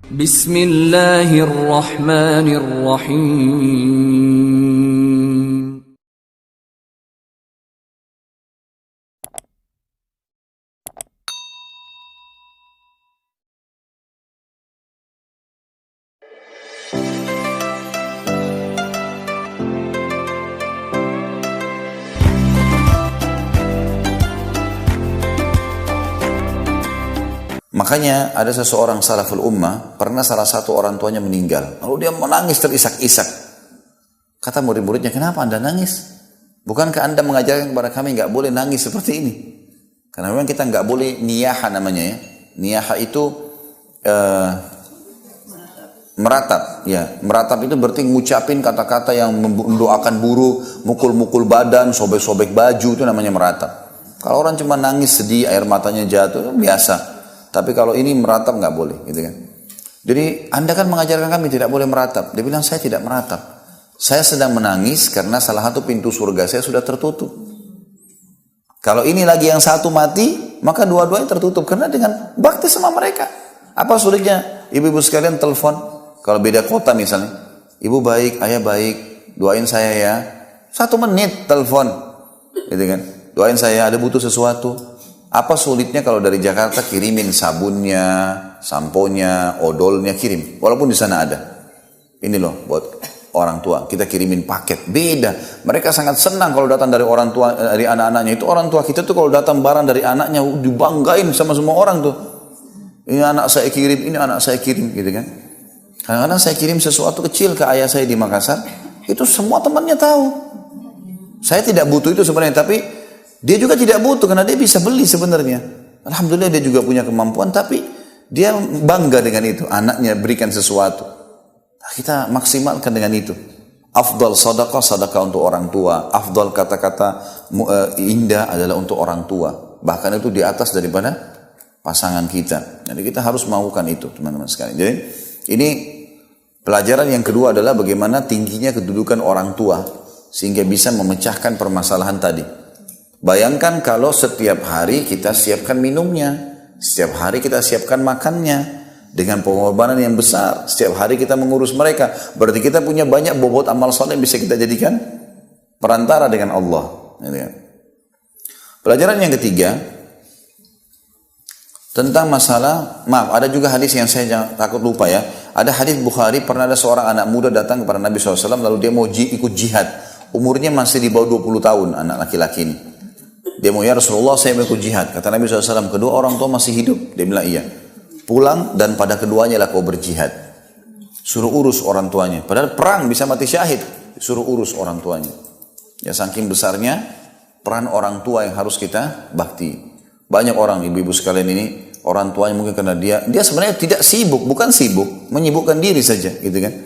Bismillahirrahmanirrahim. Makanya ada seseorang salaful ummah, pernah salah satu orang tuanya meninggal. Lalu dia menangis terisak-isak. Kata murid-muridnya, kenapa anda nangis? Bukankah anda mengajarkan kepada kami nggak boleh nangis seperti ini? Karena memang kita nggak boleh niyaha namanya ya. Niyaha itu meratap. Ya, meratap itu berarti ngucapin kata-kata yang mendoakan buruk, mukul-mukul badan, sobek-sobek baju, itu namanya meratap. Kalau orang cuma nangis sedih, air matanya jatuh, itu biasa. Tapi kalau ini meratap nggak boleh, gitu kan? Jadi anda kan mengajarkan kami tidak boleh meratap. Dia bilang saya tidak meratap. Saya sedang menangis karena salah satu pintu surga saya sudah tertutup. Kalau ini lagi yang satu mati, maka dua-duanya tertutup karena dengan bakti sama mereka. Apa sulitnya? Ibu-ibu sekalian telepon. Kalau beda kota misalnya, ibu baik, ayah baik, doain saya ya. 1 menit telepon, gitu kan? Doain saya, ada butuh sesuatu. Apa sulitnya kalau dari Jakarta kirimin sabunnya, samponya, odolnya, kirim. Walaupun di sana ada. Ini loh buat orang tua. Kita kirimin paket. Beda. Mereka sangat senang kalau datang dari orang tua, dari anak-anaknya. Itu orang tua kita tuh kalau datang barang dari anaknya dibanggain sama semua orang tuh. Ini anak saya kirim, ini anak saya kirim, gitu kan. Kadang-kadang saya kirim sesuatu kecil ke ayah saya di Makassar. Itu semua temannya tahu. Saya tidak butuh itu sebenarnya, tapi dia juga tidak butuh karena dia bisa beli sebenarnya. Alhamdulillah dia juga punya kemampuan, tapi dia bangga dengan itu. Anaknya berikan sesuatu. Nah, kita maksimalkan dengan itu. Afdal sadaqah, sadaqah untuk orang tua. Afdal kata-kata indah adalah untuk orang tua. Bahkan itu di atas daripada pasangan kita. Jadi kita harus melakukan itu, teman-teman sekalian. Jadi ini pelajaran yang kedua adalah bagaimana tingginya kedudukan orang tua sehingga bisa memecahkan permasalahan tadi. Bayangkan kalau setiap hari kita siapkan minumnya, setiap hari kita siapkan makannya, dengan pengorbanan yang besar, setiap hari kita mengurus mereka, berarti kita punya banyak bobot amal saleh yang bisa kita jadikan perantara dengan Allah. Pelajaran yang ketiga, tentang masalah, maaf, ada juga hadis yang saya takut lupa ya, ada hadis Bukhari, pernah ada seorang anak muda datang kepada Nabi SAW, lalu dia mau ikut jihad, umurnya masih di bawah 20 tahun, anak laki-laki ini. Dia mau, ya Rasulullah saya mau ikut jihad. Kata Nabi SAW, kedua orang tua masih hidup. Dia bilang iya. Pulang dan pada keduanya lah kau berjihad. Suruh urus orang tuanya. Padahal perang bisa mati syahid. Suruh urus orang tuanya. Ya saking besarnya peran orang tua yang harus kita bakti. Banyak orang ibu-ibu sekalian ini, orang tuanya mungkin karena dia sebenarnya tidak sibuk. Bukan sibuk, menyibukkan diri saja gitu kan.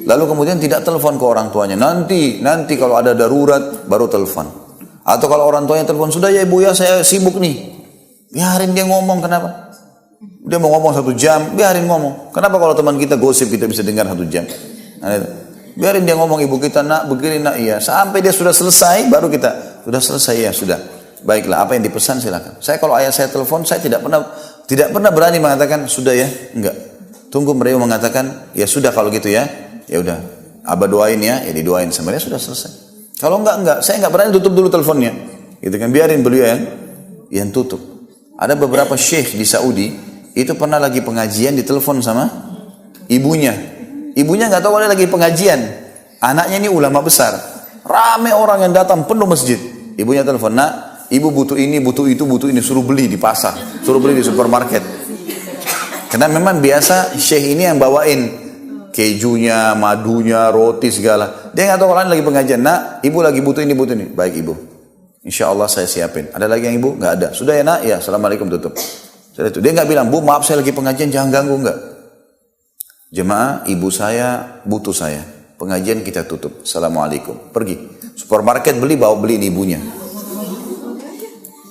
Lalu kemudian tidak telepon ke orang tuanya. Nanti kalau ada darurat baru telepon. Atau kalau orang tuanya telepon, sudah ya ibu ya saya sibuk nih. Biarin dia ngomong, kenapa? Dia mau ngomong 1 jam, biarin ngomong. Kenapa kalau teman kita gosip kita bisa dengar 1 jam? Nah, biarin dia ngomong, ibu kita nak begini nak iya. Sampai dia sudah selesai baru kita, sudah selesai ya sudah. Baiklah, apa yang dipesan silakan. Saya kalau ayah saya telepon, saya tidak pernah berani mengatakan sudah ya, enggak. Tunggu beliau mengatakan, ya sudah kalau gitu ya. Ya udah, abah doain ya didoain sama dia sudah selesai. Kalau enggak, saya enggak berani tutup dulu teleponnya. Gitu kan, biarin beliau yang tutup. Ada beberapa syekh di Saudi, itu pernah lagi pengajian ditelepon sama ibunya. Ibunya enggak tahu ada lagi pengajian. Anaknya ini ulama besar. Rame orang yang datang penuh masjid. Ibunya telepon, nak, ibu butuh ini, butuh itu, butuh ini, suruh beli di pasar, suruh beli di supermarket. Karena memang biasa syekh ini yang bawain kejunya, madunya, roti segala. Dia nggak tahu kalau lagi pengajian. Nak, ibu lagi butuh ini, butuh ini. Baik ibu. Insya Allah saya siapin. Ada lagi yang ibu? Nggak ada. Sudah ya nak? Ya. Assalamualaikum tutup. Sudah itu. Dia nggak bilang, bu maaf saya lagi pengajian, jangan ganggu nggak. Jemaah, ibu saya butuh saya. Pengajian kita tutup. Assalamualaikum. Pergi. Supermarket beli ini ibunya.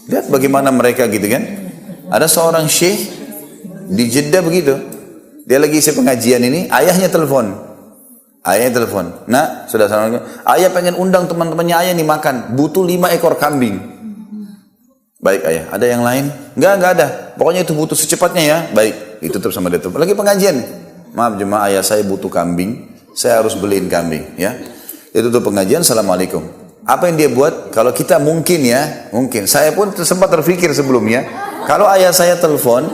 Lihat bagaimana mereka gitu kan. Ada seorang syekh di Jeddah begitu. Dia lagi isi pengajian ini, ayahnya telepon. Nah, sudah assalamualaikum. Ayah pengen undang teman-temannya ayah nih makan. Butuh 5 ekor kambing. Baik ayah, ada yang lain? Enggak ada. Pokoknya itu butuh secepatnya ya. Baik. ditutup sama dia. Lagi pengajian. Maaf jemaah, ayah saya butuh kambing, saya harus beliin kambing, ya. Dia tutup pengajian, assalamualaikum. Apa yang dia buat? Kalau kita mungkin ya, mungkin. Saya pun sempat terpikir sebelumnya, kalau ayah saya telepon,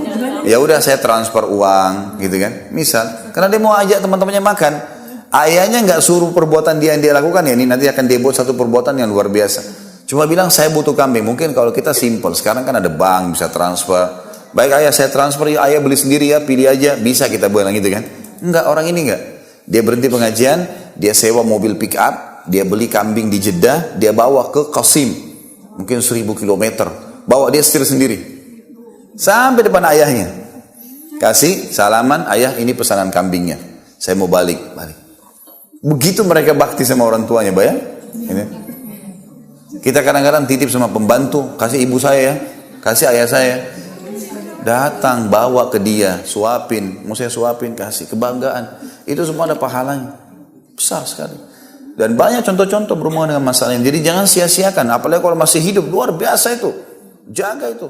ya udah saya transfer uang, gitu kan. Misal, karena dia mau ajak teman-temannya makan, ayahnya nggak suruh perbuatan dia yang dia lakukan ya, ini nanti akan dia buat satu perbuatan yang luar biasa. Cuma bilang saya butuh kambing. Mungkin kalau kita simple, sekarang kan ada bank bisa transfer. Baik ayah saya transfer, ya ayah beli sendiri ya, pilih aja, bisa kita bilang gitu kan. Enggak, orang ini enggak. Dia berhenti pengajian, dia sewa mobil pick up, dia beli kambing di Jeddah, dia bawa ke Qasim, mungkin 1000 kilometer, bawa dia setir sendiri, sampai depan ayahnya, kasih salaman, ayah ini pesanan kambingnya, saya mau balik. Begitu mereka bakti sama orang tuanya, bayang. Ini. Kita kadang-kadang titip sama pembantu, kasih ibu saya ya, kasih ayah saya. Datang, bawa ke dia, suapin, mau saya suapin, kasih, kebanggaan. Itu semua ada pahalanya. Besar sekali. Dan banyak contoh-contoh berhubungan dengan masalah ini. Jadi jangan sia-siakan, apalagi kalau masih hidup, luar biasa itu. Jaga itu.